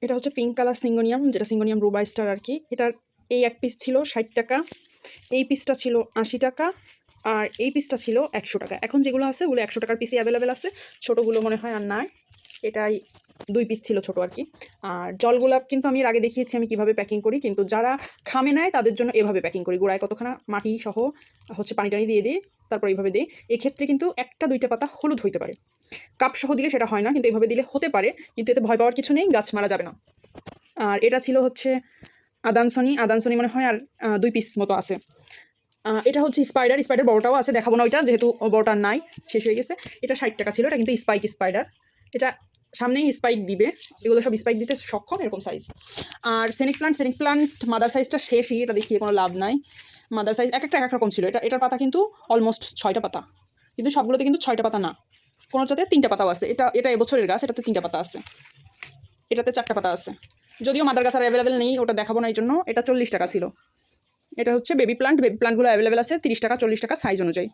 এটা হচ্ছে pink colour syngonium, যেটা সিঙ্গোনিয়াম রুবা স্টার আর কি। এটার এই এক পিস ছিল 60 টাকা, এই পিসটা ছিল 80 টাকা, আর এই পিসটা ছিল 100 টাকা। এখন যেগুলো আছে ওগুলো 100 টাকার পিসই অ্যাভেলেবেল আছে, ছোটোগুলো মনে হয় আর নাই। এটাই 2 পিস ছিল ছোটো আর কি। আর জল গোলাপ কিন্তু আমি এর আগে দেখিয়েছি আমি কিভাবে প্যাকিং করি, কিন্তু যারা খামে নেয় তাদের জন্য এভাবে প্যাকিং করি। গোড়ায় কতখানা মাটি সহ হচ্ছে পানি টানি দিয়ে দিই, তারপর এইভাবে দিই। এক্ষেত্রে কিন্তু 1টা 2টা পাতা হলুদ হইতে পারে, কাপ সহ দিলে সেটা হয় না, কিন্তু এইভাবে দিলে হতে পারে, কিন্তু এতে ভয় পাওয়ার কিছু নেই, গাছ মারা যাবে না। আর এটা ছিল হচ্ছে আদানসনি মনে হয়, আর 2 পিস মতো আছে। এটা হচ্ছে স্পাইডার বড়টাও আছে, দেখাবো না ওইটা, যেহেতু বড়টা নাই, শেষ হয়ে গেছে। এটা 60 টাকা ছিল, এটা কিন্তু স্পাইডার। এটা সামনেই স্পাইক দিবে, এগুলো সব স্পাইক দিতে সক্ষম, এরকম সাইজ। আর সেনিক প্লান্ট মাদার সাইজটা শেষই, এটা দেখিয়ে কোনো লাভ নাই। মাদার সাইজ এক একটা এক এক রকম ছিল। এটার পাতা কিন্তু অলমোস্ট 6টা পাতা, কিন্তু সবগুলোতে কিন্তু 6টা পাতা না, কোনোটাতে 3টা পাতাও আছে। এটা এবছরের গাছ, এটাতে 3টা পাতা আছে, এটাতে 4টা পাতা আছে। যদিও মাদার গাছ আর অ্যাভেলেবেল নেই, ওটা দেখাবো না এই জন্য। এটা 40 টাকা ছিল। এটা হচ্ছে বেবি প্লান্টগুলো অ্যাভেলেবেল আছে 30 টাকা 40 টাকা সাইজ অনুযায়ী।